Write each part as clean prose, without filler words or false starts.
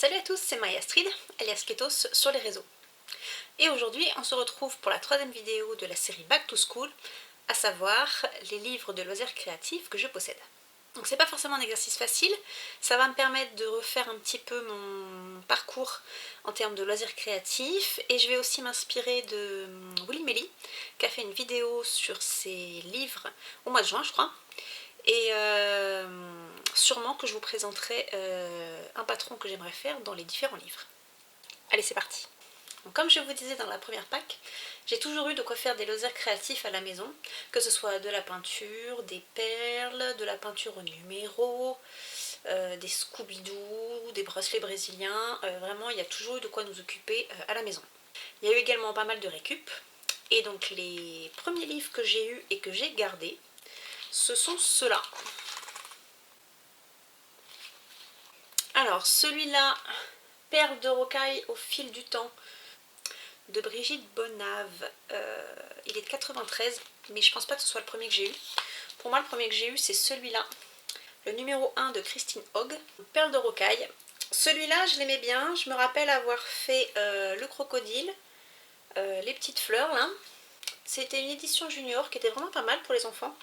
Salut à tous, c'est Maya Astrid, alias Ketos sur les réseaux. Et aujourd'hui, on se retrouve pour la troisième vidéo de la série Back to School, à savoir les livres de loisirs créatifs que je possède. Donc c'est pas forcément un exercice facile, ça va me permettre de refaire un petit peu mon parcours en termes de loisirs créatifs, et je vais aussi m'inspirer de Willy Melly, qui a fait une vidéo sur ses livres au mois de juin, je crois. Et sûrement que je vous présenterai un patron que j'aimerais faire dans les différents livres. Allez, c'est parti. Donc, comme je vous disais dans la première pack, j'ai toujours eu de quoi faire des loisirs créatifs à la maison, que ce soit de la peinture, des perles, de la peinture au numéro, des Scooby-Doo, des bracelets brésiliens. Vraiment, il y a toujours eu de quoi nous occuper à la maison. Il y a eu également pas mal de récup. Et donc les premiers livres que j'ai eus et que j'ai gardés, ce sont ceux-là. Alors celui-là, Perles de rocaille au fil du temps, de Brigitte Bonnave. Il est de 93, mais je pense pas que ce soit le premier que j'ai eu. Pour moi, le premier que j'ai eu, c'est celui-là, le numéro 1 de Christine Hogg, Perles de rocaille. Celui-là, je l'aimais bien. Je me rappelle avoir fait le crocodile, les petites fleurs là. C'était une édition junior qui était vraiment pas mal pour les enfants.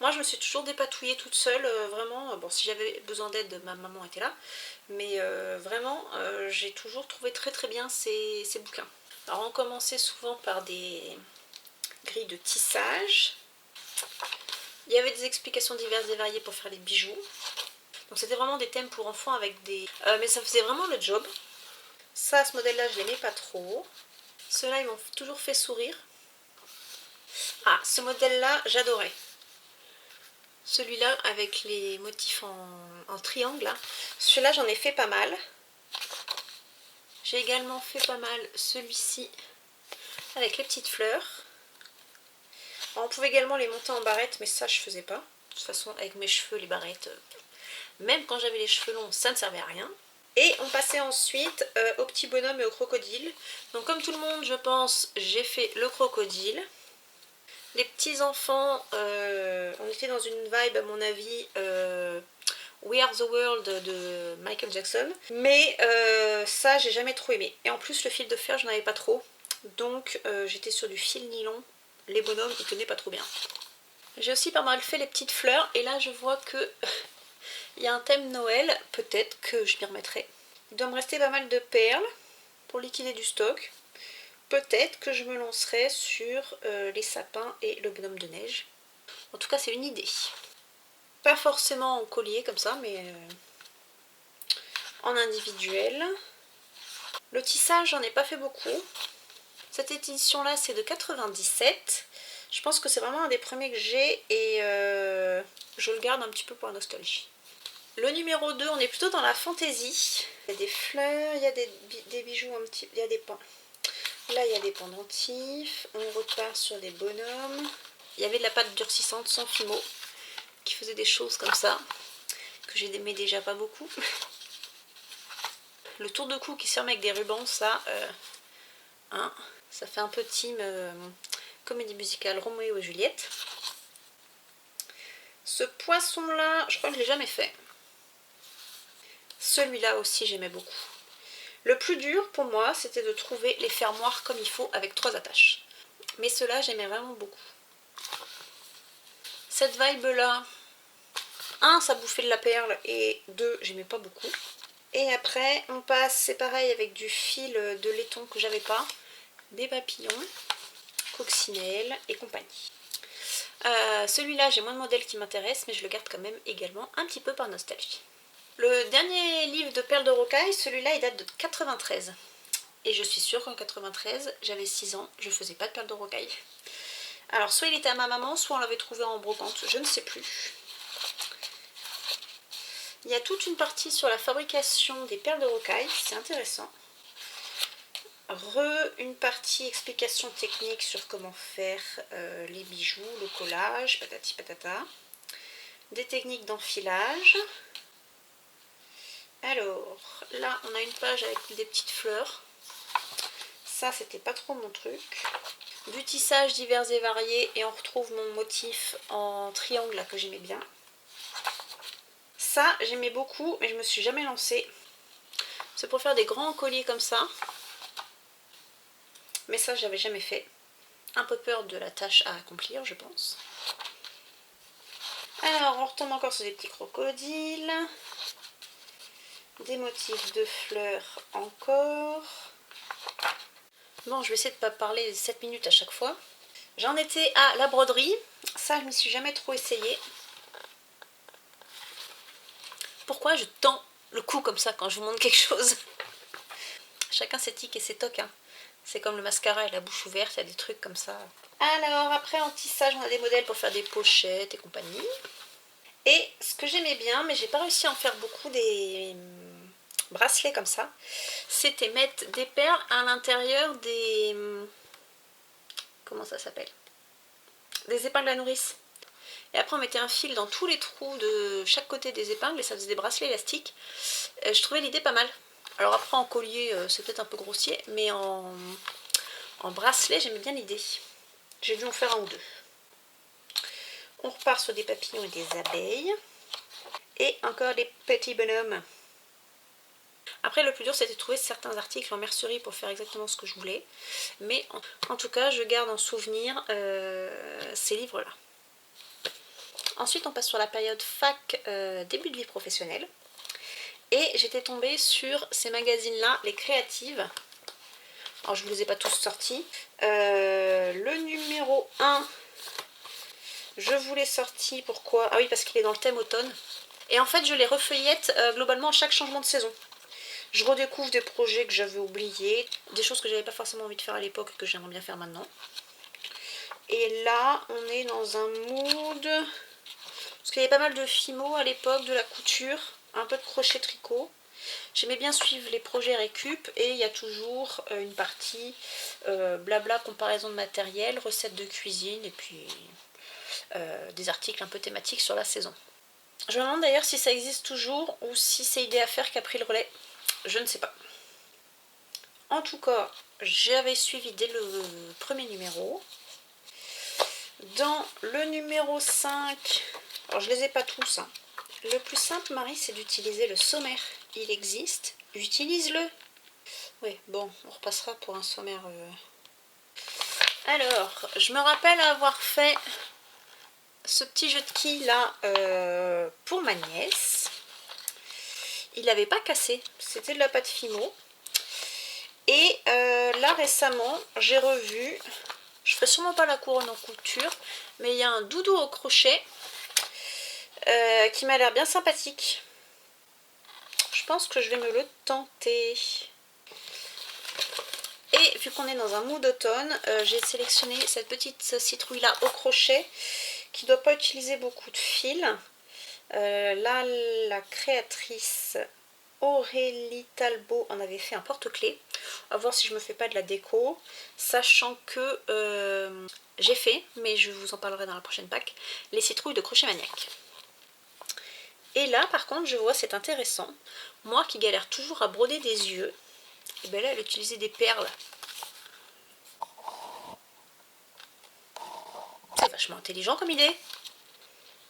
Moi, je me suis toujours dépatouillée toute seule, vraiment. Bon, si j'avais besoin d'aide, ma maman était là. Mais vraiment, j'ai toujours trouvé très très bien ces bouquins. Alors, on commençait souvent par des grilles de tissage. Il y avait des explications diverses et variées pour faire les bijoux. Donc, c'était vraiment des thèmes pour enfants avec des... mais ça faisait vraiment le job. Ça, ce modèle-là, je l'aimais pas trop. Ceux-là, ils m'ont toujours fait sourire. Ah, ce modèle-là, j'adorais. Celui-là avec les motifs en triangle. Celui-là, j'en ai fait pas mal. J'ai également fait pas mal celui-ci avec les petites fleurs. Alors, on pouvait également les monter en barrette, mais ça, je faisais pas. De toute façon, avec mes cheveux, les barrettes, même quand j'avais les cheveux longs, ça ne servait à rien. Et on passait ensuite au petit bonhomme et au crocodile. Donc, comme tout le monde, je pense, j'ai fait le crocodile. Les petits enfants, on était dans une vibe à mon avis We Are the World de Michael Jackson, mais ça j'ai jamais trop aimé. Et en plus le fil de fer je n'en avais pas trop, donc j'étais sur du fil nylon. Les bonhommes ils tenaient pas trop bien. J'ai aussi pas mal fait les petites fleurs, et là je vois que il y a un thème Noël, peut-être que je m'y remettrai. Il doit me rester pas mal de perles pour liquider du stock. Peut-être que je me lancerai sur les sapins et le bonhomme de neige. En tout cas, c'est une idée. Pas forcément en collier comme ça, mais en individuel. Le tissage, j'en ai pas fait beaucoup. Cette édition-là, c'est de 97. Je pense que c'est vraiment un des premiers que j'ai, et je le garde un petit peu pour la nostalgie. Le numéro 2, on est plutôt dans la fantaisie. Il y a des fleurs, il y a des bijoux un petit... Il y a des pans. Là, il y a des pendentifs. On repart sur des bonhommes. Il y avait de la pâte durcissante sans fimo qui faisait des choses comme ça, que j'aimais déjà pas beaucoup. Le tour de cou qui se ferme avec des rubans, ça, hein, ça fait un peu team comédie musicale Roméo et Juliette. Ce poisson-là, je crois que je l'ai jamais fait. Celui-là aussi, j'aimais beaucoup. Le plus dur pour moi, c'était de trouver les fermoirs comme il faut avec 3 attaches. Mais ceux-là, j'aimais vraiment beaucoup. Cette vibe-là, 1, ça bouffait de la perle, et 2, j'aimais pas beaucoup. Et après, on passe, c'est pareil, avec du fil de laiton que j'avais pas, des papillons, coccinelle et compagnie. Celui-là, j'ai moins de modèles qui m'intéressent, mais je le garde quand même également un petit peu par nostalgie. Le dernier livre de Perles de rocaille, celui-là, il date de 93. Et je suis sûre qu'en 93, j'avais 6 ans, je faisais pas de perles de rocaille. Alors, soit il était à ma maman, soit on l'avait trouvé en brocante, je ne sais plus. Il y a toute une partie sur la fabrication des perles de rocaille, c'est intéressant. Une partie explication technique sur comment faire les bijoux, le collage, patati patata. Des techniques d'enfilage. Alors, là, on a une page avec des petites fleurs. Ça, c'était pas trop mon truc. Du tissage divers et variés, et on retrouve mon motif en triangle là que j'aimais bien. Ça, j'aimais beaucoup, mais je me suis jamais lancée. C'est pour faire des grands colliers comme ça. Mais ça, j'avais jamais fait. Un peu peur de la tâche à accomplir, je pense. Alors, on retombe encore sur des petits crocodiles. Des motifs de fleurs encore. Bon, je vais essayer de ne pas parler 7 minutes à chaque fois. J'en étais à la broderie. Ça, je ne m'y suis jamais trop essayée. Pourquoi je tends le cou comme ça quand je vous montre quelque chose? Chacun ses tics et ses tocs. Hein. C'est comme le mascara et la bouche ouverte, il y a des trucs comme ça. Alors, après en tissage, on a des modèles pour faire des pochettes et compagnie. Et ce que j'aimais bien, mais j'ai pas réussi à en faire beaucoup, des bracelets comme ça, c'était mettre des perles à l'intérieur des... Comment ça s'appelle? Des épingles à nourrice. Et après on mettait un fil dans tous les trous de chaque côté des épingles et ça faisait des bracelets élastiques. Je trouvais l'idée pas mal. Alors après en collier c'est peut-être un peu grossier, mais en bracelet j'aimais bien l'idée. J'ai dû en faire un ou deux. On repart sur des papillons et des abeilles. Et encore des petits bonhommes. Après le plus dur c'était de trouver certains articles en mercerie pour faire exactement ce que je voulais. Mais en tout cas je garde en souvenir ces livres là. Ensuite on passe sur la période fac, début de vie professionnelle. Et j'étais tombée sur ces magazines là, les créatives. Alors je ne vous les ai pas tous sortis. Le numéro 1, je vous l'ai sorti, pourquoi? Ah oui, parce qu'il est dans le thème automne. Et en fait je les refeuillette globalement à chaque changement de saison. Je redécouvre des projets que j'avais oubliés, des choses que j'avais pas forcément envie de faire à l'époque et que j'aimerais bien faire maintenant. Et là, on est dans un mood... Parce qu'il y avait pas mal de fimo à l'époque, de la couture, un peu de crochet tricot. J'aimais bien suivre les projets récup et il y a toujours une partie blabla, comparaison de matériel, recettes de cuisine et puis des articles un peu thématiques sur la saison. Je me demande d'ailleurs si ça existe toujours ou si c'est Idée à faire qui a pris le relais. Je ne sais pas. En tout cas, j'avais suivi dès le premier numéro. Dans le numéro 5, alors je les ai pas tous. Hein. Le plus simple, Marie, c'est d'utiliser le sommaire. Il existe. Utilise-le. Oui, bon, on repassera pour un sommaire. Alors, je me rappelle avoir fait ce petit jeu de quilles là pour ma nièce. Il n'avait pas cassé. C'était de la pâte Fimo. Et là récemment, j'ai revu, je ferai sûrement pas la couronne en couture, mais il y a un doudou au crochet qui m'a l'air bien sympathique. Je pense que je vais me le tenter. Et vu qu'on est dans un mood d'automne, j'ai sélectionné cette petite citrouille là au crochet qui ne doit pas utiliser beaucoup de fil. Là, la créatrice Aurélie Talbot en avait fait un porte-clés. On va voir si je me fais pas de la déco, sachant que j'ai fait, mais je vous en parlerai dans la prochaine pack, les citrouilles de Crochet Maniaque. Et là par contre je vois, c'est intéressant, moi qui galère toujours à broder des yeux, et bien là elle a utilisé des perles. C'est vachement intelligent comme idée.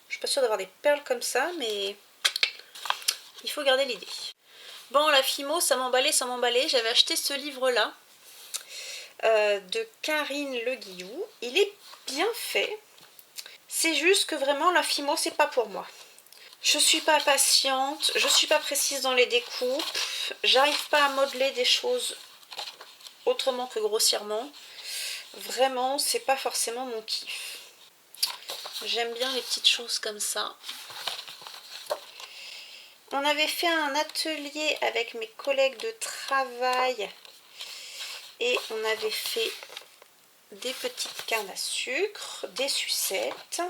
Je suis pas sûre d'avoir des perles comme ça, mais il faut garder l'idée. Bon, la Fimo, ça m'emballait sans m'emballer. J'avais acheté ce livre-là de Karine Le Guillou. Il est bien fait. C'est juste que vraiment, la Fimo, c'est pas pour moi. Je suis pas patiente, je suis pas précise dans les découpes. J'arrive pas à modeler des choses autrement que grossièrement. Vraiment, c'est pas forcément mon kiff. J'aime bien les petites choses comme ça. On avait fait un atelier avec mes collègues de travail et on avait fait des petites cannes à sucre, des sucettes.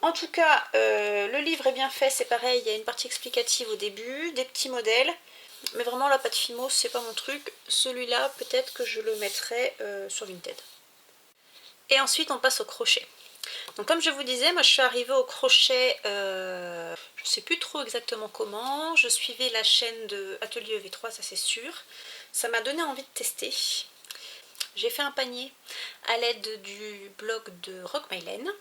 En tout cas, le livre est bien fait, c'est pareil, il y a une partie explicative au début, des petits modèles. Mais vraiment la pâte Fimo, c'est pas mon truc. Celui-là, peut-être que je le mettrai sur Vinted. Et ensuite, on passe au crochet. Donc comme je vous disais, moi je suis arrivée au crochet, je ne sais plus trop exactement comment, je suivais la chaîne de Atelier EV3, ça c'est sûr, ça m'a donné envie de tester. J'ai fait un panier à l'aide du blog de Rock Mylène,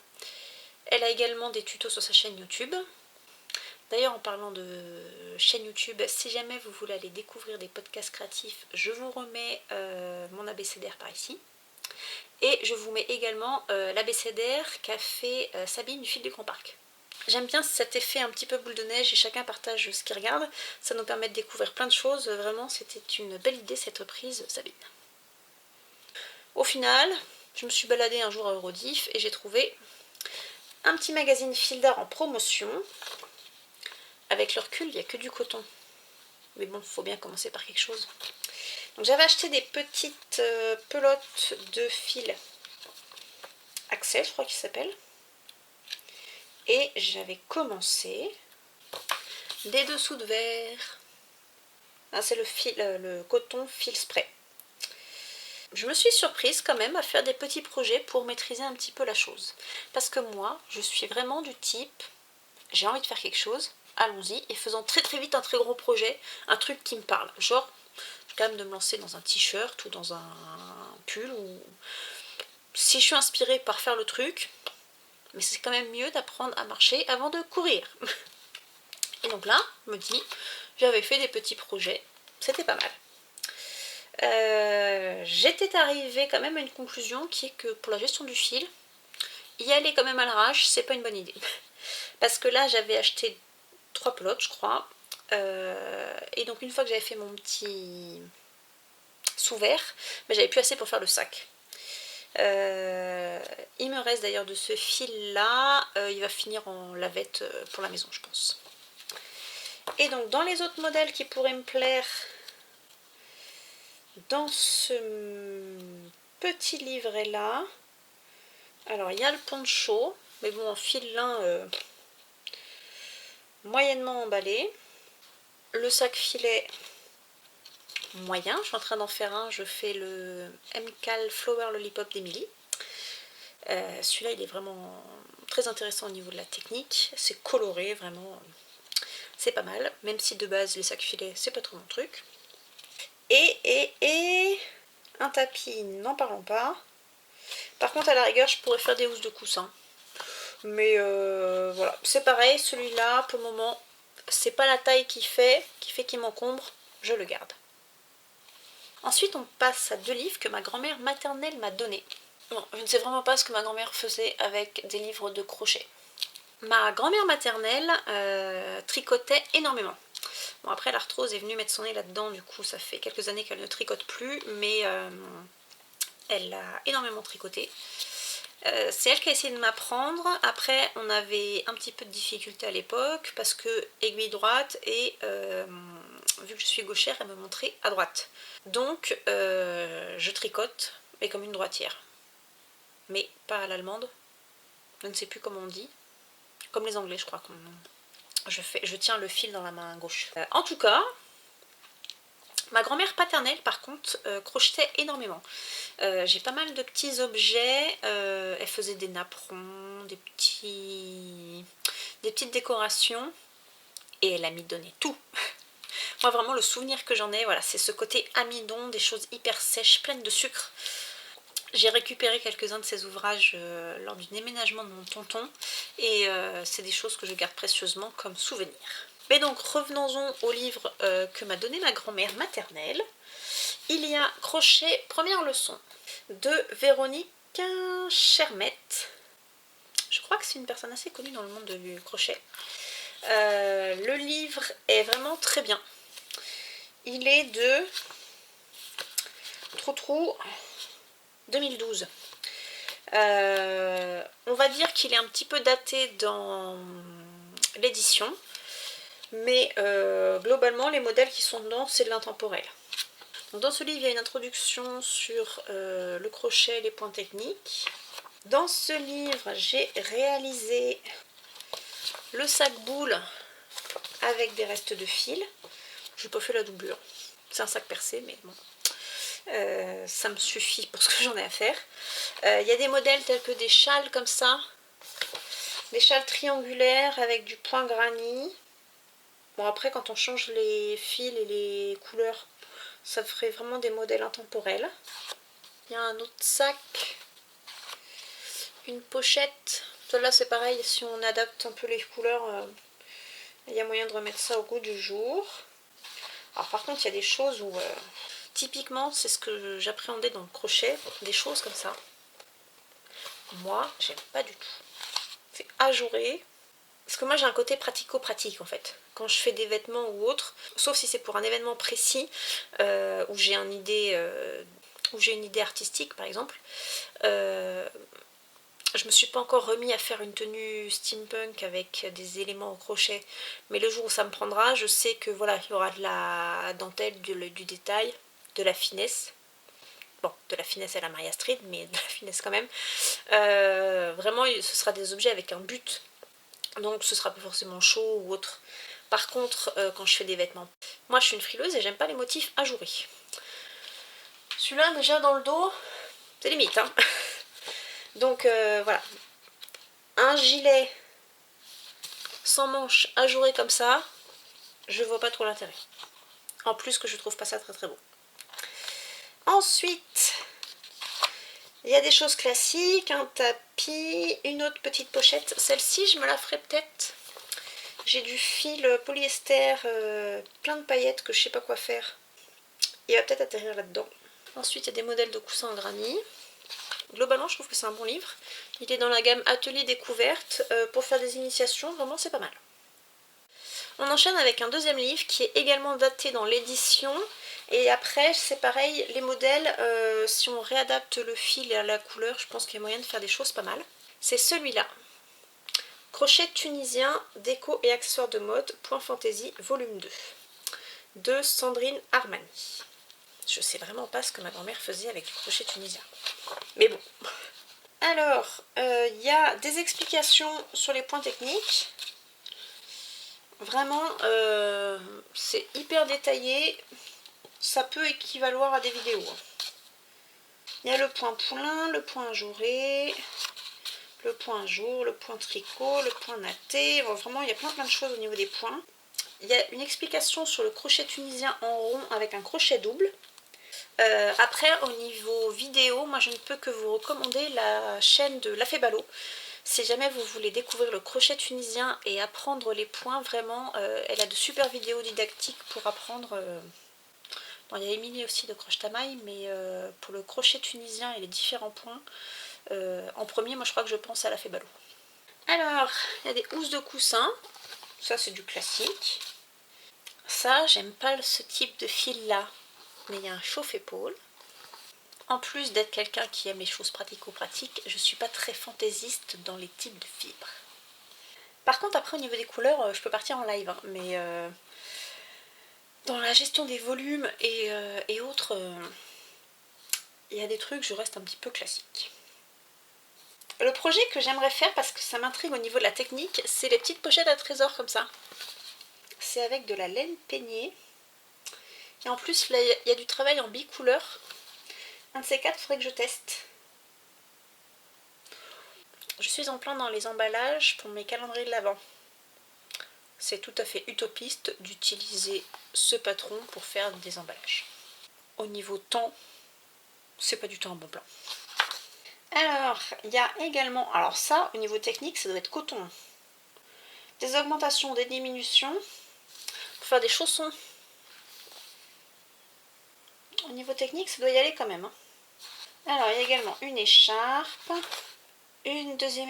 elle a également des tutos sur sa chaîne YouTube. D'ailleurs, en parlant de chaîne YouTube, si jamais vous voulez aller découvrir des podcasts créatifs, je vous remets mon abécédaire par ici. Et je vous mets également l'abécédaire qu'a fait Sabine du Fil du Grand Parc. J'aime bien cet effet un petit peu boule de neige et chacun partage ce qu'il regarde. Ça nous permet de découvrir plein de choses. Vraiment, c'était une belle idée cette reprise, Sabine. Au final, je me suis baladée un jour à Eurodif et j'ai trouvé un petit magazine fil d'art en promotion. Avec le recul, il n'y a que du coton. Mais bon, il faut bien commencer par quelque chose. Donc j'avais acheté des petites pelotes de fil Axel, je crois qu'il s'appelle. Et j'avais commencé des dessous de verre. Ah, c'est le coton fil spray. Je me suis surprise quand même à faire des petits projets pour maîtriser un petit peu la chose. Parce que moi, je suis vraiment du type, j'ai envie de faire quelque chose, allons-y, et faisons très très vite un très gros projet, un truc qui me parle. Genre, je suis quand même de me lancer dans un t-shirt ou dans un pull, ou si je suis inspirée par faire le truc, mais c'est quand même mieux d'apprendre à marcher avant de courir. Et donc là, je me dis, j'avais fait des petits projets, c'était pas mal. J'étais arrivée quand même à une conclusion qui est que pour la gestion du fil, y aller quand même à l'arrache, c'est pas une bonne idée. Parce que là, j'avais acheté 3 pelotes, je crois. Et donc une fois que j'avais fait mon petit sous-verre, ben, j'avais plus assez pour faire le sac. Il me reste d'ailleurs de ce fil là, il va finir en lavette pour la maison, je pense. Et donc dans les autres modèles qui pourraient me plaire, dans ce petit livret là, alors il y a le poncho, mais bon en fil lin moyennement emballé. Le sac filet moyen, je suis en train d'en faire un, je fais le MCAL Flower Lollipop d'Emily. Celui-là il est vraiment très intéressant au niveau de la technique, c'est coloré vraiment, c'est pas mal, même si de base les sacs filets c'est pas trop mon truc. Et un tapis, n'en parlons pas. Par contre à la rigueur je pourrais faire des housses de coussin. Mais voilà, c'est pareil, celui-là pour le moment c'est pas la taille qu'il m'encombre, je le garde. Ensuite on passe à 2 livres que ma grand-mère maternelle m'a donnés. Bon, je ne sais vraiment pas ce que ma grand-mère faisait avec des livres de crochet. Ma grand-mère maternelle tricotait énormément. Bon après l'arthrose est venue mettre son nez là-dedans, du coup ça fait quelques années qu'elle ne tricote plus, mais elle a énormément tricoté. C'est elle qui a essayé de m'apprendre. Après on avait un petit peu de difficulté à l'époque parce que aiguille droite et vu que je suis gauchère elle me montrait à droite. Donc je tricote mais comme une droitière. Mais pas à l'allemande. Je ne sais plus comment on dit. Comme les anglais je crois. Je tiens le fil dans la main gauche. En tout cas, ma grand-mère paternelle par contre crochetait énormément. J'ai pas mal de petits objets, elle faisait des napperons, des petites décorations et elle amidonnait tout. Moi vraiment le souvenir que j'en ai, voilà, c'est ce côté amidon, des choses hyper sèches, pleines de sucre. J'ai récupéré quelques-uns de ces ouvrages lors du déménagement de mon tonton et c'est des choses que je garde précieusement comme souvenir. Mais donc revenons-en au livre que m'a donné ma grand-mère maternelle. Il y a Crochet, première leçon de Véronique Chermette. Je crois que c'est une personne assez connue dans le monde du crochet. Le livre est vraiment très bien. Il est de Trou 2012. On va dire qu'il est un petit peu daté dans l'édition, mais globalement les modèles qui sont dedans c'est de l'intemporel. Dans ce livre il y a une introduction sur le crochet, les points techniques. Dans ce livre j'ai réalisé le sac boule avec des restes de fil. Je n'ai pas fait la doublure, c'est un sac percé mais bon. Ça me suffit pour ce que j'en ai à faire. Il y a des modèles tels que des châles comme ça, des châles triangulaires avec du point granit. Bon après quand on change les fils et les couleurs, ça ferait vraiment des modèles intemporels. Il y a un autre sac, une pochette. Celle-là c'est pareil, si on adapte un peu les couleurs, Il y a moyen de remettre ça au goût du jour. Alors par contre, il y a des choses où... typiquement, c'est ce que j'appréhendais dans le crochet. Des choses comme ça. Moi, j'aime pas du tout. C'est ajouré. Parce que moi, j'ai un côté pratico-pratique en fait. Quand je fais des vêtements ou autre, sauf si c'est pour un événement précis, où j'ai une idée artistique par exemple, je me suis pas encore remis à faire une tenue steampunk avec des éléments au crochet, mais le jour où ça me prendra, je sais que voilà, il y aura de la dentelle, du détail, de la finesse. Bon, de la finesse à la Maria Street, mais de la finesse quand même. Vraiment, ce sera des objets avec un but. Donc ce sera pas forcément chaud ou autre. Par contre, quand je fais des vêtements, moi je suis une frileuse et j'aime pas les motifs ajourés. Celui-là, déjà dans le dos, c'est limite, hein. Donc voilà, un gilet sans manches ajouré comme ça, je vois pas trop l'intérêt. En plus que je trouve pas ça très très beau. Ensuite, il y a des choses classiques, un tapis, une autre petite pochette. Celle-ci, je me la ferai peut-être. J'ai du fil polyester plein de paillettes que je sais pas quoi faire. Il va peut-être atterrir là-dedans. Ensuite, il y a des modèles de coussins en granit. Globalement, je trouve que c'est un bon livre. Il est dans la gamme Atelier Découverte. Pour faire des initiations, vraiment, c'est pas mal. On enchaîne avec un deuxième livre qui est également daté dans l'édition. Et après, c'est pareil, les modèles, si on réadapte le fil et la couleur, je pense qu'il y a moyen de faire des choses pas mal. C'est celui-là. Crochet tunisien, déco et accessoires de mode, Point Fantaisie, volume 2. De Sandrine Armani. Je sais vraiment pas ce que ma grand-mère faisait avec du crochet tunisien. Mais bon. Alors, il y a des explications sur les points techniques. Vraiment, c'est hyper détaillé. Ça peut équivaloir à des vidéos. Il y a le point poulain, le point ajouré, le point jour, le point tricot, le point natté. Bon, vraiment, il y a plein de choses au niveau des points. Il y a une explication sur le crochet tunisien en rond avec un crochet double. Après, au niveau vidéo, moi je ne peux que vous recommander la chaîne de La Fée Ballot. Si jamais vous voulez découvrir le crochet tunisien et apprendre les points, vraiment, elle a de super vidéos didactiques pour apprendre. Bon, il y a Émilie aussi de Croche Tamaille, mais pour le crochet tunisien et les différents points, en premier, moi je crois que je pense à La Fée Ballot. Alors, il y a des housses de coussin. Ça, c'est du classique. Ça, j'aime pas ce type de fil là, mais il y a un chauffe-épaule. En plus d'être quelqu'un qui aime les choses pratico-pratiques, je suis pas très fantaisiste dans les types de fibres. Par contre, après au niveau des couleurs, je peux partir en live, hein, mais dans la gestion des volumes et autres, il y a des trucs, je reste un petit peu classique. Le projet que j'aimerais faire, parce que ça m'intrigue au niveau de la technique, c'est les petites pochettes à trésors comme ça. C'est avec de la laine peignée. Et en plus, là, il y a du travail en bicouleur. Un de ces quatre, il faudrait que je teste. Je suis en plein dans les emballages pour mes calendriers de l'Avent. C'est tout à fait utopiste d'utiliser ce patron pour faire des emballages. Au niveau temps, c'est pas du tout un bon plan. Alors, il y a également, alors ça, au niveau technique, ça doit être coton. Des augmentations, des diminutions, pour faire des chaussons. Au niveau technique, ça doit y aller quand même, hein. Alors, il y a également une écharpe, une deuxième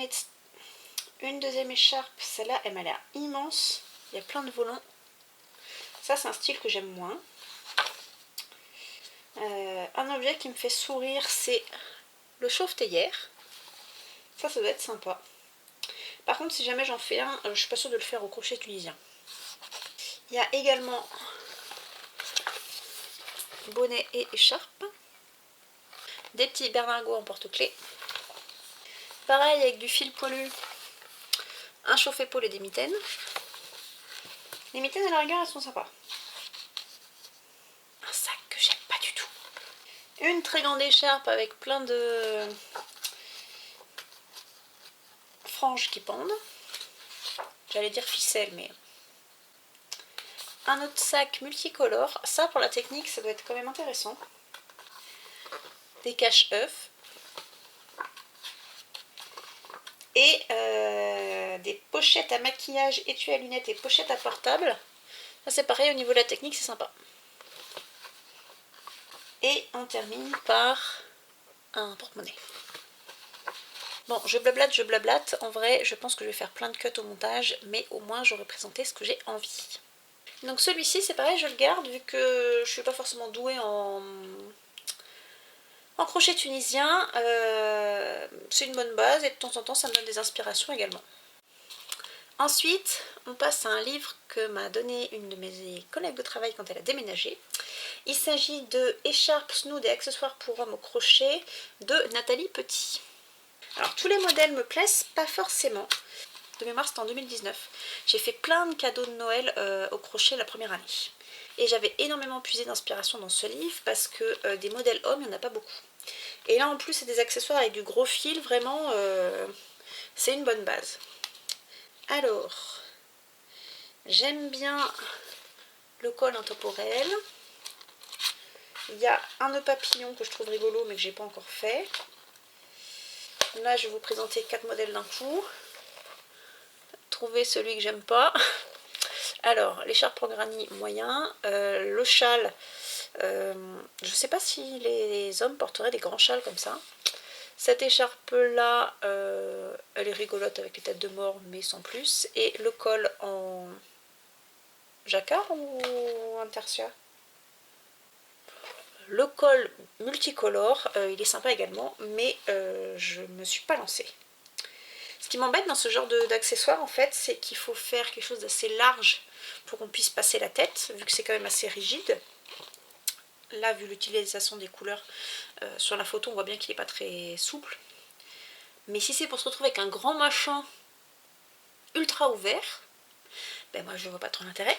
écharpe, celle-là, elle m'a l'air immense. Il y a plein de volants. Ça, c'est un style que j'aime moins. Un objet qui me fait sourire, c'est le chauffe-théière. Ça doit être sympa. Par contre, si jamais j'en fais un, je suis pas sûre de le faire au crochet tunisien. Il y a également bonnet et écharpe. Des petits berlingots en porte-clés. Pareil, avec du fil poilu, un chauffe-épaule et des mitaines. Les mitaines, à la rigueur, elles sont sympas. Un sac que j'aime pas du tout. Une très grande écharpe avec plein de franges qui pendent. J'allais dire ficelle, mais... Un autre sac multicolore. Ça, pour la technique, ça doit être quand même intéressant. Des cache-œufs. Et des pochettes à maquillage, étui à lunettes et pochettes à portable. Ça c'est pareil, au niveau de la technique, c'est sympa. Et on termine par un porte-monnaie. Bon, je blablate. En vrai, je pense que je vais faire plein de cuts au montage, mais au moins j'aurai présenté ce que j'ai envie. Donc celui-ci, c'est pareil, je le garde, vu que je suis pas forcément douée en crochet tunisien. C'est une bonne base et de temps en temps, ça me donne des inspirations également. Ensuite, on passe à un livre que m'a donné une de mes collègues de travail quand elle a déménagé. Il s'agit de Écharpes, Snood et accessoires pour hommes au crochet de Nathalie Petit. Alors tous les modèles me plaisent pas forcément. De mémoire c'était en 2019. J'ai fait plein de cadeaux de Noël au crochet la première année. Et j'avais énormément puisé d'inspiration dans ce livre parce que des modèles hommes, il n'y en a pas beaucoup. Et là en plus c'est des accessoires avec du gros fil, vraiment c'est une bonne base. Alors, j'aime bien le col intemporel. Il y a un nœud papillon que je trouve rigolo mais que j'ai pas encore fait. Là je vais vous présenter 4 modèles d'un coup. Trouver celui que j'aime pas. Alors l'écharpe en granit moyen, le châle, je sais pas si les hommes porteraient des grands châles comme ça. Cette écharpe là, elle est rigolote avec les têtes de mort mais sans plus. Et le col en jacquard ou intarsia? Le col multicolore, il est sympa également, mais je ne me suis pas lancée. Ce qui m'embête dans ce genre d'accessoires, en fait, c'est qu'il faut faire quelque chose d'assez large pour qu'on puisse passer la tête, vu que c'est quand même assez rigide. Là, vu l'utilisation des couleurs sur la photo, on voit bien qu'il n'est pas très souple. Mais si c'est pour se retrouver avec un grand machin ultra ouvert, ben moi je vois pas trop l'intérêt.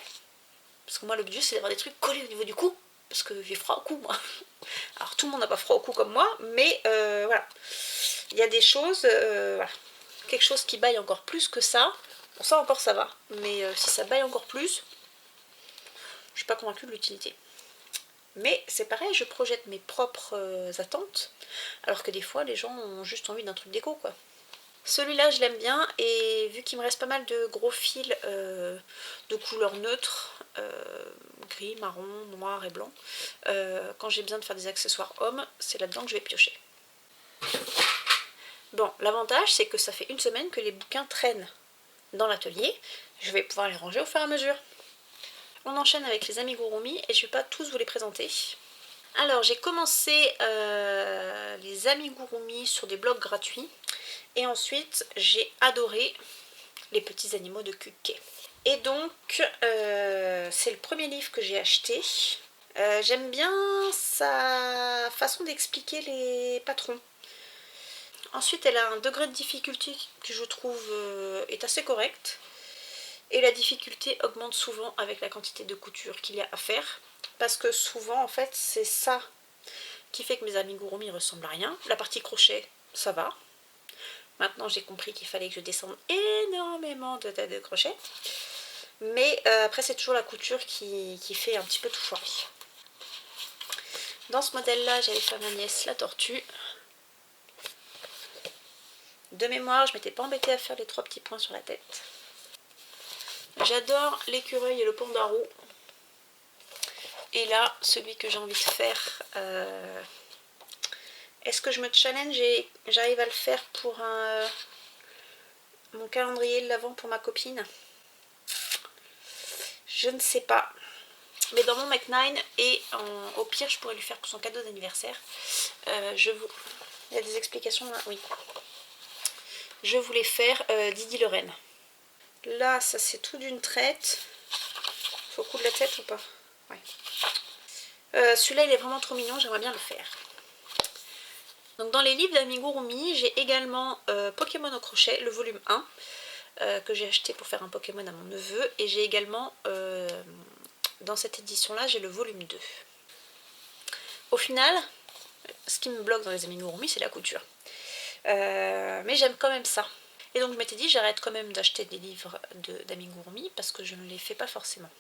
Parce que moi, l'objectif, c'est d'avoir des trucs collés au niveau du cou. Parce que j'ai froid au cou, moi. Alors, tout le monde n'a pas froid au cou comme moi, mais voilà. Il y a des choses, voilà. Quelque chose qui baille encore plus que ça. Bon, ça encore, ça va. Mais si ça baille encore plus, je suis pas convaincue de l'utilité. Mais c'est pareil, je projette mes propres attentes. Alors que des fois, les gens ont juste envie d'un truc déco, quoi. Celui-là, je l'aime bien. Et vu qu'il me reste pas mal de gros fils de couleurs neutres, gris, marron, noir et blanc, quand j'ai besoin de faire des accessoires hommes, c'est là-dedans que je vais piocher. Bon, l'avantage c'est que ça fait une semaine que les bouquins traînent dans l'atelier, je vais pouvoir les ranger au fur et à mesure. On enchaîne avec les amigurumi et je ne vais pas tous vous les présenter. Alors j'ai commencé les amigurumi sur des blogs gratuits et ensuite j'ai adoré les petits animaux de Kuké. Et donc, c'est le premier livre que j'ai acheté. J'aime bien sa façon d'expliquer les patrons. Ensuite, elle a un degré de difficulté que je trouve est assez correct. Et la difficulté augmente souvent avec la quantité de couture qu'il y a à faire. Parce que souvent, en fait, c'est ça qui fait que mes amigurumi ressemblent à rien. La partie crochet, ça va. Maintenant, j'ai compris qu'il fallait que je descende énormément de têtes de crochet. Mais après, c'est toujours la couture qui fait un petit peu tout foirer. Dans ce modèle-là, j'avais fait à ma nièce la tortue. De mémoire, je m'étais pas embêtée à faire les 3 petits points sur la tête. J'adore l'écureuil et le pandarou. Et là, celui que j'ai envie de faire, est-ce que je me challenge et j'arrive à le faire pour mon calendrier de l'Avent pour ma copine? Je ne sais pas. Mais dans mon Mac9 et au pire, je pourrais lui faire pour son cadeau d'anniversaire. Il y a des explications là? Oui. Je voulais faire Didi Lorraine. Là, ça c'est tout d'une traite. Faut coudre la tête ou pas? Ouais. Celui-là, il est vraiment trop mignon, j'aimerais bien le faire. Donc dans les livres d'amigurumi, j'ai également Pokémon au crochet, le volume 1, que j'ai acheté pour faire un Pokémon à mon neveu. Et j'ai également, dans cette édition-là, j'ai le volume 2. Au final, ce qui me bloque dans les amigurumi, c'est la couture. Mais j'aime quand même ça. Et donc je m'étais dit, j'arrête quand même d'acheter des livres d'amigurumi parce que je ne les fais pas forcément.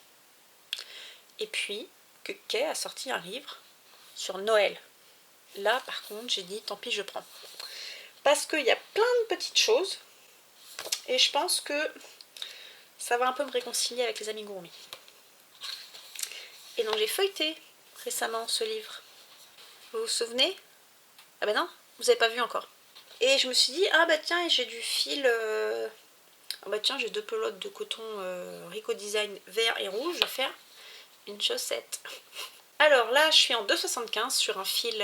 Et puis, Kuké a sorti un livre sur Noël. Là, par contre, j'ai dit, tant pis, je prends. Parce qu'il y a plein de petites choses Et je pense que ça va un peu me réconcilier avec les amigurumis. Et donc j'ai feuilleté récemment ce livre. Vous vous souvenez? Ah ben non, vous n'avez pas vu encore. Et je me suis dit, ah bah tiens, j'ai du fil... Ah bah tiens, j'ai 2 pelotes de coton Rico Design vert et rouge, je vais faire une chaussette. Alors là, je suis en 2,75 sur un fil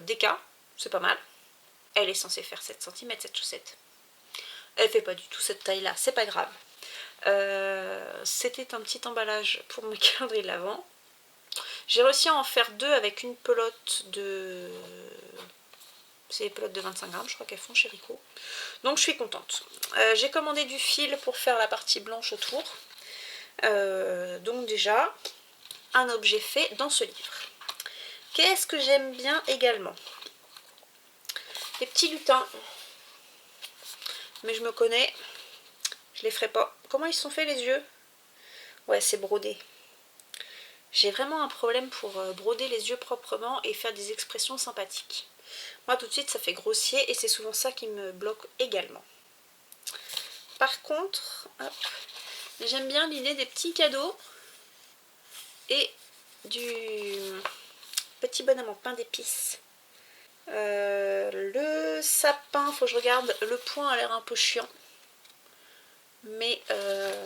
DK, c'est pas mal. Elle est censée faire 7 cm cette chaussette. Elle fait pas du tout cette taille là, c'est pas grave. C'était un petit emballage pour mon calendrier de l'Avent. J'ai réussi à en faire 2 avec une pelote de... C'est des pelotes de 25 grammes, je crois qu'elles font chez Rico. Donc je suis contente. J'ai commandé du fil pour faire la partie blanche autour. Donc déjà, un objet fait dans ce livre. Qu'est-ce que j'aime bien également? Les petits lutins. Mais je me connais, je les ferai pas. Comment ils sont faits les yeux? Ouais, c'est brodé. J'ai vraiment un problème pour broder les yeux proprement et faire des expressions sympathiques. Moi tout de suite ça fait grossier et c'est souvent ça qui me bloque également. Par contre, j'aime bien l'idée des petits cadeaux et du petit bonhomme en pain d'épices. Le sapin, faut que je regarde, le point a l'air un peu chiant. Mais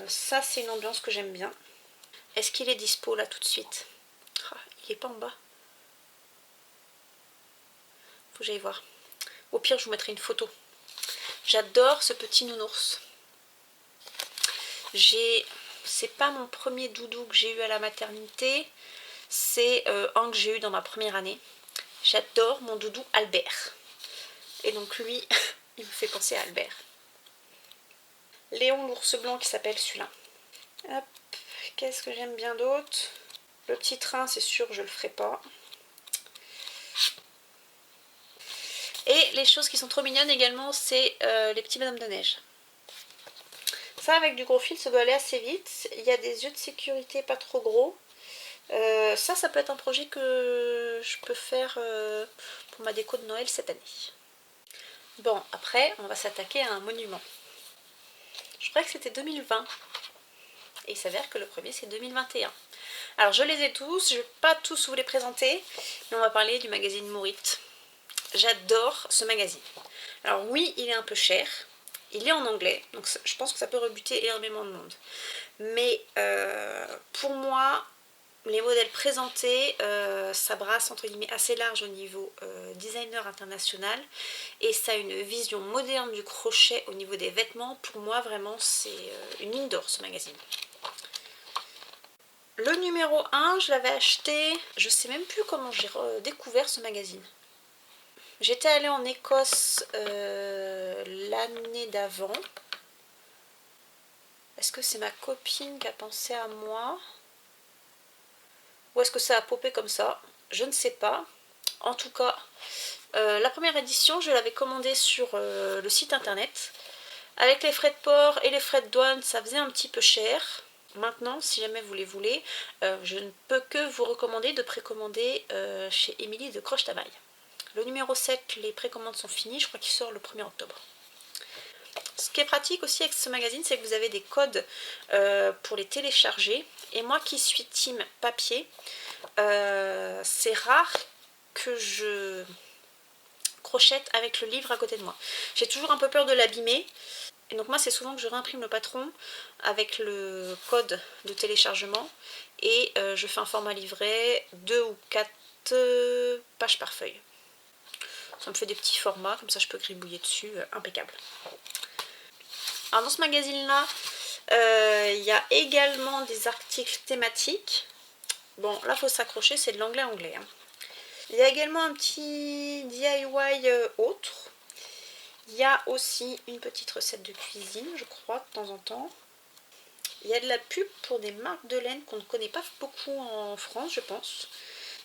ça c'est une ambiance que j'aime bien. Est-ce qu'il est dispo là tout de suite? Ah, il est pas en bas. Faut que j'aille voir. Au pire je vous mettrai une photo. J'adore ce petit nounours. C'est pas mon premier doudou que j'ai eu à la maternité. C'est un que j'ai eu dans ma première année. J'adore mon doudou Albert. Et donc lui, il me fait penser à Albert. Léon l'ours blanc qui s'appelle celui-là. Hop, qu'est-ce que j'aime bien d'autre? Le petit train, c'est sûr, je le ferai pas. Et les choses qui sont trop mignonnes également, c'est les petits bonhommes de neige. Ça, avec du gros fil, ça doit aller assez vite. Il y a des yeux de sécurité pas trop gros. Ça peut être un projet que je peux faire pour ma déco de Noël cette année. Bon, après, on va s'attaquer à un monument. Je croyais que c'était 2020. Et il s'avère que le premier, c'est 2021. Alors, je les ai tous. Je ne vais pas tous vous les présenter. Mais on va parler du magazine Mourite. J'adore ce magazine. Alors oui, il est un peu cher. Il est en anglais. Donc je pense que ça peut rebuter énormément de monde. Mais pour moi... Les modèles présentés, ça brasse entre guillemets assez large au niveau designer international et ça a une vision moderne du crochet au niveau des vêtements. Pour moi vraiment c'est une mine d'or ce magazine. Le numéro 1, je l'avais acheté, je sais même plus comment j'ai découvert ce magazine. J'étais allée en Écosse l'année d'avant. Est-ce que c'est ma copine qui a pensé à moi ? Ou est-ce que ça a popé comme ça? Je ne sais pas. En tout cas, la première édition, je l'avais commandée sur le site internet. Avec les frais de port et les frais de douane, ça faisait un petit peu cher. Maintenant, si jamais vous les voulez, je ne peux que vous recommander de précommander chez Émilie de Croche Tabaille. Le numéro 7, les précommandes sont finies. Je crois qu'il sort le 1er octobre. Ce qui est pratique aussi avec ce magazine, c'est que vous avez des codes pour les télécharger. Et moi qui suis team papier, c'est rare que je crochette avec le livre à côté de moi. J'ai toujours un peu peur de l'abîmer. Et donc moi c'est souvent que je réimprime le patron avec le code de téléchargement. Et je fais un format livret, 2 ou 4 pages par feuille. Ça me fait des petits formats, comme ça je peux gribouiller dessus, impeccable. Alors dans ce magazine-là, il y a également des articles thématiques. Bon, là, il faut s'accrocher, c'est de l'anglais-anglais. Hein. Il y a également un petit DIY autre. Il y a aussi une petite recette de cuisine, je crois, de temps en temps. Il y a de la pub pour des marques de laine qu'on ne connaît pas beaucoup en France, je pense.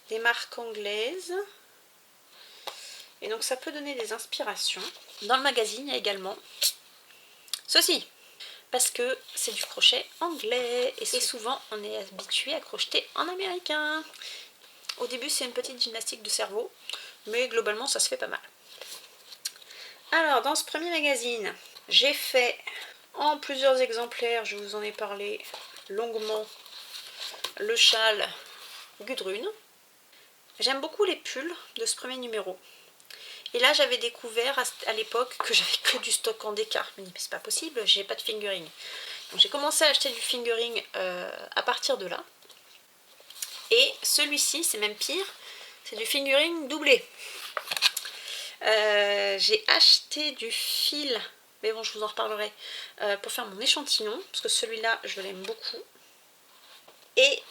Des marques anglaises. Et donc, ça peut donner des inspirations. Dans le magazine, il y a également ceci. Parce que c'est du crochet anglais et souvent on est habitué à crocheter en américain. Au début c'est une petite gymnastique de cerveau, mais globalement ça se fait pas mal. Alors dans ce premier magazine, J'ai fait en plusieurs exemplaires, je vous en ai parlé longuement, le châle Gudrun. J'aime beaucoup les pulls de ce premier numéro. Et là j'avais découvert à l'époque que j'avais que du stock en déca. Je me dis mais c'est pas possible, j'ai pas de fingering. Donc j'ai commencé à acheter du fingering à partir de là. Et celui-ci c'est même pire, c'est du fingering doublé. J'ai acheté du fil, mais bon je vous en reparlerai, pour faire mon échantillon, parce que celui-là je l'aime beaucoup. Et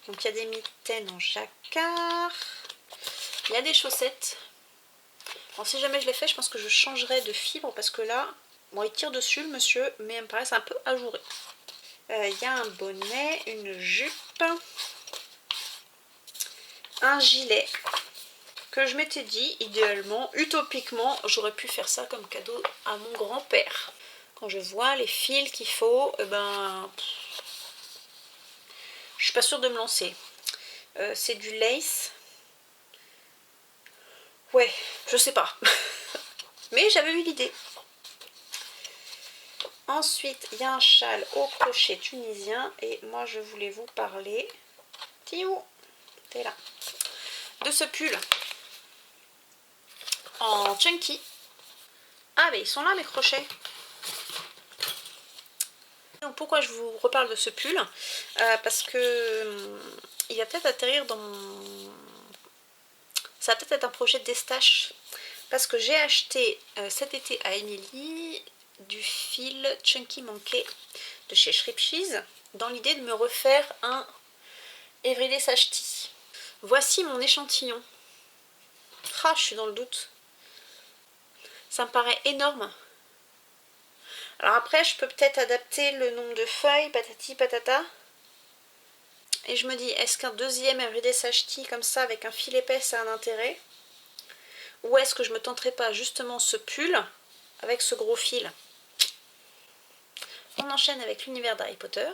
donc il y a des mitaines en jacquard, il y a des chaussettes. Alors si jamais je les fais, je pense que je changerai de fibre, parce que là, bon il tire dessus le monsieur, mais il me paraît un peu ajouré. Il y a un bonnet, une jupe, un gilet, que je m'étais dit, idéalement, utopiquement, j'aurais pu faire ça comme cadeau à mon grand-père. Quand je vois les fils qu'il faut, je suis pas sûre de me lancer. C'est du lace. Ouais, je sais pas. Mais j'avais eu l'idée. Ensuite, il y a un châle au crochet tunisien. Et moi, je voulais vous parler... Tiou, t'es là. De ce pull en chunky. Ah, mais ils sont là, mes crochets. Donc, pourquoi je vous reparle de ce pull parce que il va peut-être atterrir dans mon... Ça va peut-être être un projet de d'estache. Parce que j'ai acheté cet été à Emily du fil Chunky Monkey de chez Shrip Cheese, dans l'idée de me refaire un Everyday Sashti. Voici mon échantillon. Ah, je suis dans le doute. Ça me paraît énorme. Alors après, je peux peut-être adapter le nombre de feuilles, patati patata. Et je me dis, est-ce qu'un deuxième Everyday Sashti comme ça, avec un fil épais, ça a un intérêt? Ou est-ce que je me tenterai pas justement ce pull avec ce gros fil? On enchaîne avec l'univers d'Harry Potter.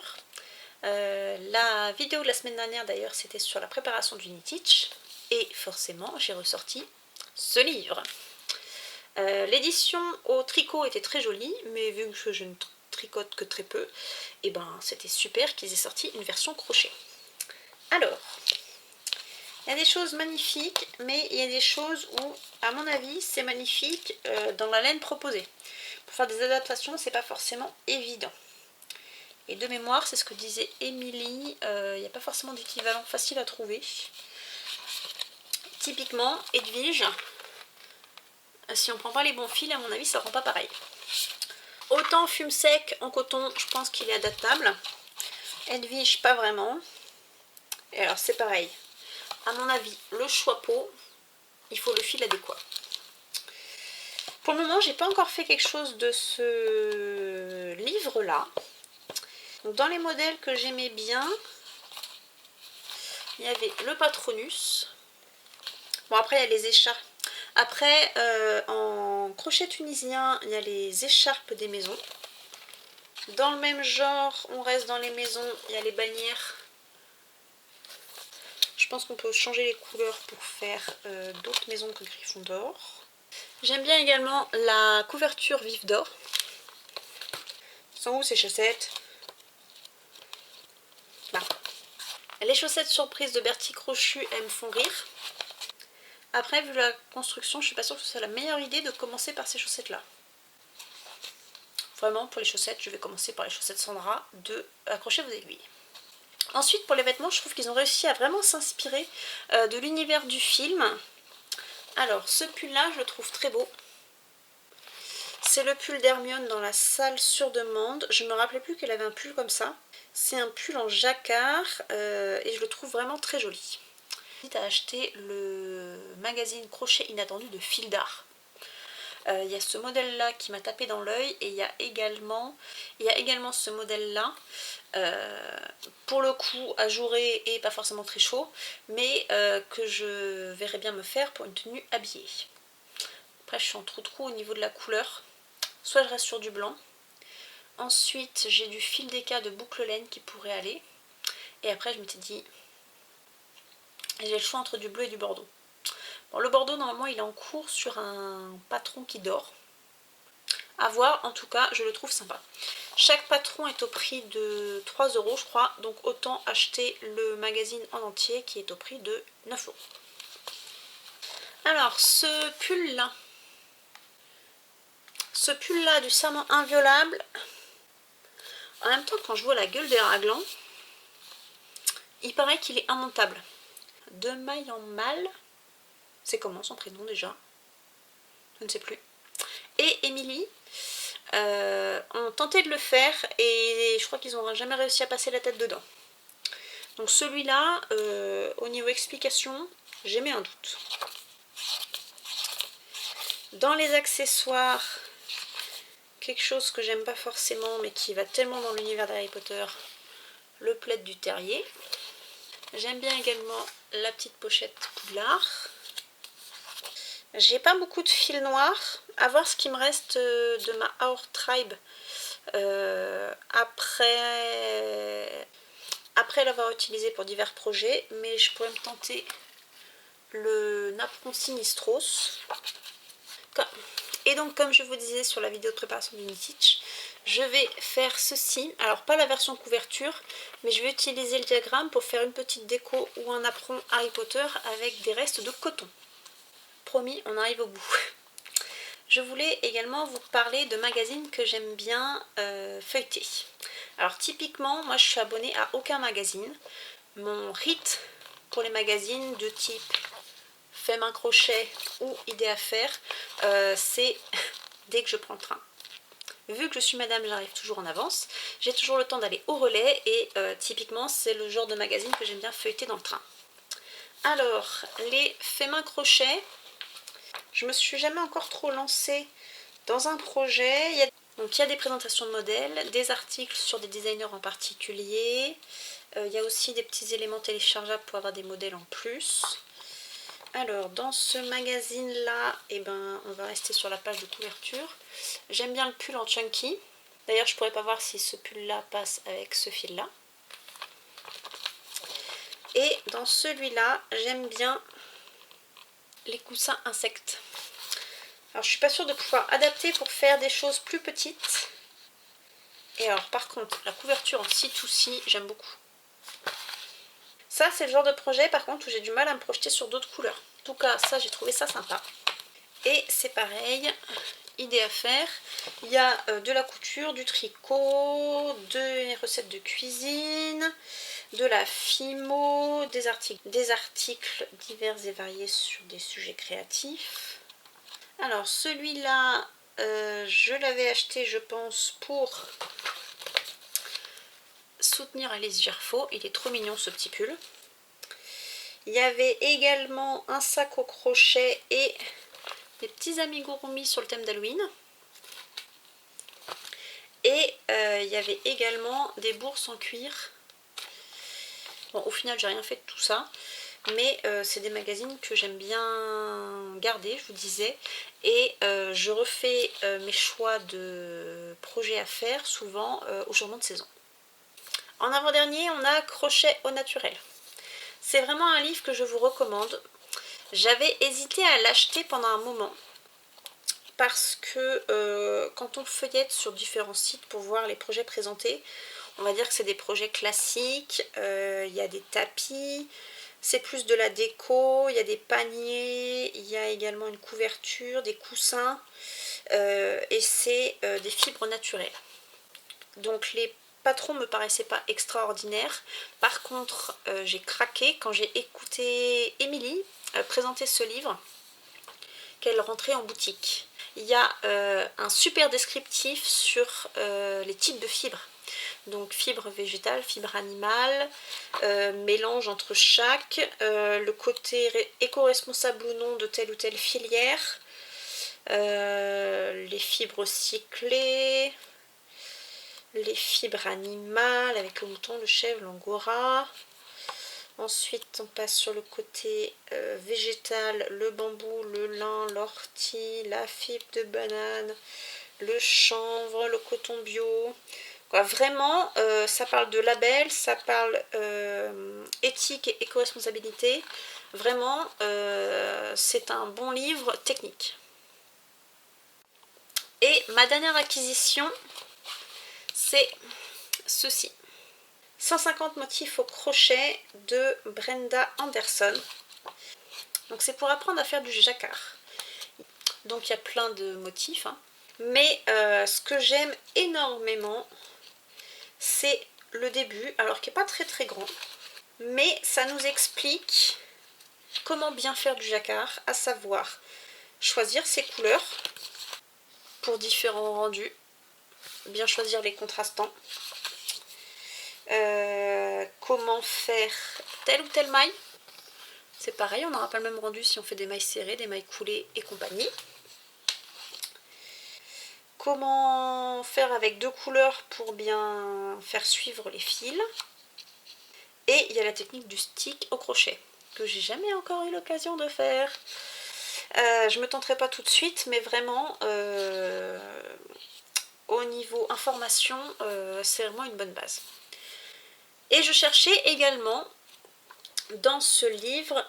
La vidéo de la semaine dernière d'ailleurs c'était sur la préparation du Knit-Itch et forcément j'ai ressorti ce livre. L'édition au tricot était très jolie, mais vu que je ne tricote que très peu, et ben c'était super qu'ils aient sorti une version crochet. Alors, il y a des choses magnifiques, mais il y a des choses où, à mon avis, c'est magnifique dans la laine proposée. Pour faire des adaptations, c'est pas forcément évident. Et de mémoire, c'est ce que disait Émilie, il n'y a pas forcément d'équivalent facile à trouver. Typiquement, Edwige, si on prend pas les bons fils, à mon avis, ça rend pas pareil. Autant fume sec en coton, je pense qu'il est adaptable. Edwige, pas vraiment. Et alors, c'est pareil. À mon avis, le choix peau, il faut le fil adéquat. Pour le moment, j'ai pas encore fait quelque chose de ce livre-là. Donc, dans les modèles que j'aimais bien, il y avait le Patronus. Bon, après, il y a les écharpes. Après, en crochet tunisien, il y a les écharpes des maisons. Dans le même genre, on reste dans les maisons, il y a les bannières. Je pense qu'on peut changer les couleurs pour faire d'autres maisons que Gryffondor. J'aime bien également la couverture Vif d'Or. Sont où ces chaussettes? Là. Les chaussettes surprises de Bertie Crochu, elles me font rire. Après, vu la construction, je suis pas sûre que ce soit la meilleure idée de commencer par ces chaussettes-là. Vraiment, pour les chaussettes, je vais commencer par les chaussettes Sandra de Accrochez vos aiguilles. Ensuite, pour les vêtements, je trouve qu'ils ont réussi à vraiment s'inspirer de l'univers du film. Alors, ce pull-là, je le trouve très beau. C'est le pull d'Hermione dans la salle sur demande. Je ne me rappelais plus qu'elle avait un pull comme ça. C'est un pull en jacquard et je le trouve vraiment très joli. J'invite à acheter le magazine Crochet inattendu de Fil d'Art. Il y a ce modèle là qui m'a tapé dans l'œil et il y a également ce modèle là pour le coup ajouré et pas forcément très chaud, mais que je verrais bien me faire pour une tenue habillée. Après je suis en trou au niveau de la couleur, soit je reste sur du blanc, ensuite j'ai du fil d'éca de boucle laine qui pourrait aller, et après je m'étais dit j'ai le choix entre du bleu et du bordeaux. Bon, le bordeaux normalement il est en cours sur un patron qui dort, À voir, en tout cas, je le trouve sympa. Chaque patron est au prix de 3 € je crois, donc autant acheter le magazine en entier qui est au prix de 9 €. Alors, ce pull là du serment inviolable, en même temps quand je vois la gueule des raglans, il paraît qu'il est immontable. De maille en mal, c'est comment son prénom déjà? Je ne sais plus. Et Émilie ont tenté de le faire et je crois qu'ils n'ont jamais réussi à passer la tête dedans. Donc celui-là, au niveau explication, j'ai mis un doute. Dans les accessoires, quelque chose que j'aime pas forcément mais qui va tellement dans l'univers d'Harry Potter, le plaid du terrier. J'aime bien également la petite pochette Poudlard. J'ai pas beaucoup de fil noir, à voir ce qui me reste de ma Our Tribe après l'avoir utilisé pour divers projets, mais je pourrais me tenter le napperon Sinistros. Et donc comme je vous disais sur la vidéo de préparation du Knit-Stitch, je vais faire ceci, alors pas la version couverture, mais je vais utiliser le diagramme pour faire une petite déco ou un napperon Harry Potter avec des restes de coton. Promis, on arrive au bout. Je voulais également vous parler de magazines que j'aime bien feuilleter. Alors typiquement, moi je suis abonnée à aucun magazine. Mon rite pour les magazines de type fait main crochet ou idée à faire, c'est dès que je prends le train. Vu que je suis madame, j'arrive toujours en avance, j'ai toujours le temps d'aller au relais et typiquement c'est le genre de magazine que j'aime bien feuilleter dans le train. Alors, les fait main crochet, je me suis jamais encore trop lancée dans un projet. Donc il y a des présentations de modèles, des articles sur des designers en particulier, il y a aussi des petits éléments téléchargeables pour avoir des modèles en plus. Alors dans ce magazine là, eh ben, on va rester sur la page de couverture. J'aime bien le pull en chunky. D'ailleurs je pourrais pas voir si ce pull là passe avec ce fil là. Et dans celui-là, j'aime bien les coussins insectes. Alors je suis pas sûre de pouvoir adapter pour faire des choses plus petites. Et alors par contre, la couverture en C2C, j'aime beaucoup. Ça c'est le genre de projet par contre où j'ai du mal à me projeter sur d'autres couleurs. En tout cas, ça j'ai trouvé ça sympa. Et c'est pareil, idée à faire. Il y a de la couture, du tricot, des recettes de cuisine, de la fimo, des articles divers et variés sur des sujets créatifs. Alors celui-là, je l'avais acheté je pense pour soutenir Alice Gerfaux. Il est trop mignon ce petit pull. Il y avait également un sac au crochet et des petits amigurumi sur le thème d'Halloween. Et il y avait également des bourses en cuir. Bon, au final, j'ai rien fait de tout ça. Mais c'est des magazines que j'aime bien garder, je vous disais. Et je refais mes choix de projets à faire souvent au changement de saison. En avant-dernier, on a Crochet au naturel. C'est vraiment un livre que je vous recommande. J'avais hésité à l'acheter pendant un moment. Parce que quand on feuillette sur différents sites pour voir les projets présentés, on va dire que c'est des projets classiques. Il y a des tapis, c'est plus de la déco, il y a des paniers, il y a également une couverture, des coussins et c'est des fibres naturelles. Donc les patrons me paraissaient pas extraordinaires. Par contre, j'ai craqué quand j'ai écouté Émilie présenter ce livre qu'elle rentrait en boutique. Il y a un super descriptif sur les types de fibres. Donc fibre végétale, fibre animale, mélange entre chaque, le côté éco-responsable ou non de telle ou telle filière, les fibres cyclées, les fibres animales avec le mouton, le chèvre, l'angora. Ensuite, on passe sur le côté végétal, le bambou, le lin, l'ortie, la fibre de banane, le chanvre, le coton bio. Quoi, vraiment, ça parle de label, ça parle éthique et éco-responsabilité. Vraiment, c'est un bon livre technique. Et ma dernière acquisition, c'est ceci. 150 motifs au crochet de Brenda Anderson. Donc c'est pour apprendre à faire du jacquard. Donc il y a plein de motifs, hein. Mais ce que j'aime énormément, c'est le début, alors qui n'est pas très très grand, mais ça nous explique comment bien faire du jacquard, à savoir choisir ses couleurs pour différents rendus, bien choisir les contrastants, comment faire telle ou telle maille. C'est pareil, on n'aura pas le même rendu si on fait des mailles serrées, des mailles coulées et compagnie. Comment faire avec deux couleurs pour bien faire suivre les fils. Et il y a la technique du stick au crochet, que j'ai jamais encore eu l'occasion de faire. Je me tenterai pas tout de suite, mais vraiment, au niveau information, c'est vraiment une bonne base. Et je cherchais également dans ce livre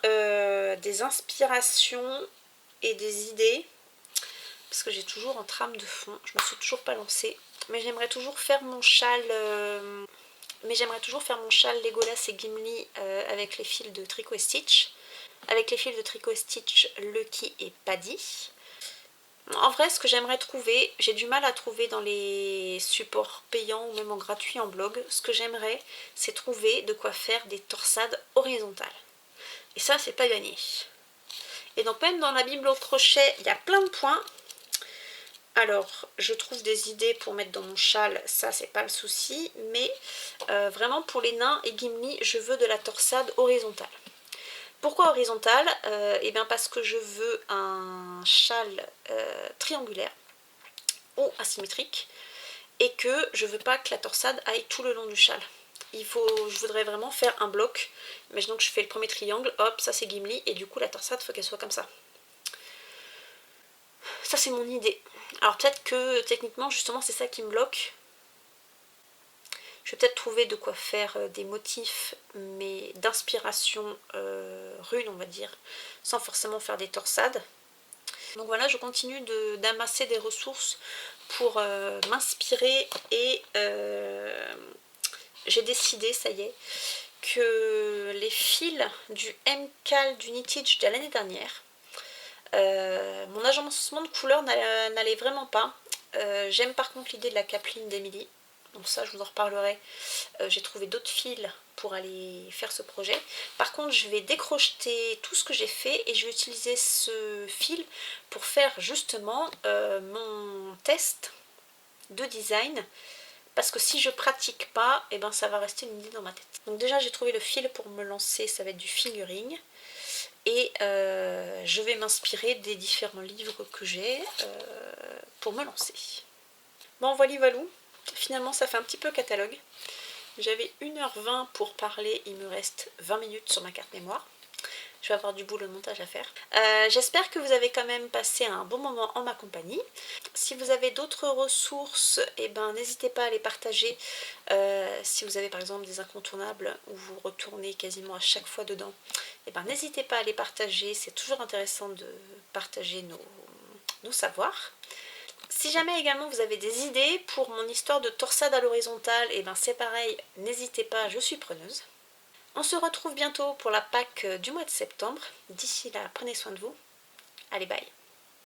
des inspirations et des idées, parce que j'ai toujours en trame de fond, je me suis toujours pas lancée, mais j'aimerais toujours faire mon châle Legolas et Gimli avec les fils de Tricot et Stitch, avec les fils de Tricot et Stitch Lucky et Paddy. En vrai, ce que j'aimerais trouver, j'ai du mal à trouver dans les supports payants ou même en gratuit en blog. Ce que j'aimerais, c'est trouver de quoi faire des torsades horizontales. Et ça, c'est pas gagné. Et donc même dans la bible au crochet, il y a plein de points. Alors, je trouve des idées pour mettre dans mon châle, ça c'est pas le souci. Mais vraiment pour les nains et Gimli, je veux de la torsade horizontale. Pourquoi horizontale? Et bien parce que je veux un châle triangulaire ou asymétrique et que je veux pas que la torsade aille tout le long du châle. Je voudrais vraiment faire un bloc. Imaginons que je fais le premier triangle, hop, ça c'est Gimli et du coup la torsade, il faut qu'elle soit comme ça. Ça c'est mon idée. Alors peut-être que techniquement justement c'est ça qui me bloque. Je vais peut-être trouver de quoi faire des motifs, mais d'inspiration rune, on va dire, sans forcément faire des torsades. Donc voilà, je continue d'amasser des ressources pour m'inspirer et j'ai décidé, ça y est, que les fils du MCAL du Knittage de l'année dernière, mon agencement de couleurs n'allait vraiment pas. J'aime par contre l'idée de la capeline d'Emily. Donc ça, je vous en reparlerai. J'ai trouvé d'autres fils pour aller faire ce projet. Par contre, je vais décrocheter tout ce que j'ai fait et je vais utiliser ce fil pour faire justement mon test de design. Parce que si je pratique pas, et ben ça va rester une idée dans ma tête. Donc déjà, j'ai trouvé le fil pour me lancer, ça va être du fingering. Et je vais m'inspirer des différents livres que j'ai pour me lancer. Bon, voilà, valou. Finalement, ça fait un petit peu catalogue. J'avais 1h20 pour parler, il me reste 20 minutes sur ma carte mémoire. Je vais avoir du boulot de montage à faire. J'espère que vous avez quand même passé un bon moment en ma compagnie. Si vous avez d'autres ressources, eh ben, n'hésitez pas à les partager. Si vous avez par exemple des incontournables où vous retournez quasiment à chaque fois dedans, eh ben, n'hésitez pas à les partager. C'est toujours intéressant de partager nos savoirs. Si jamais également vous avez des idées pour mon histoire de torsade à l'horizontale, et ben c'est pareil, n'hésitez pas, je suis preneuse. On se retrouve bientôt pour la Pâques du mois de septembre. D'ici là, prenez soin de vous. Allez, bye!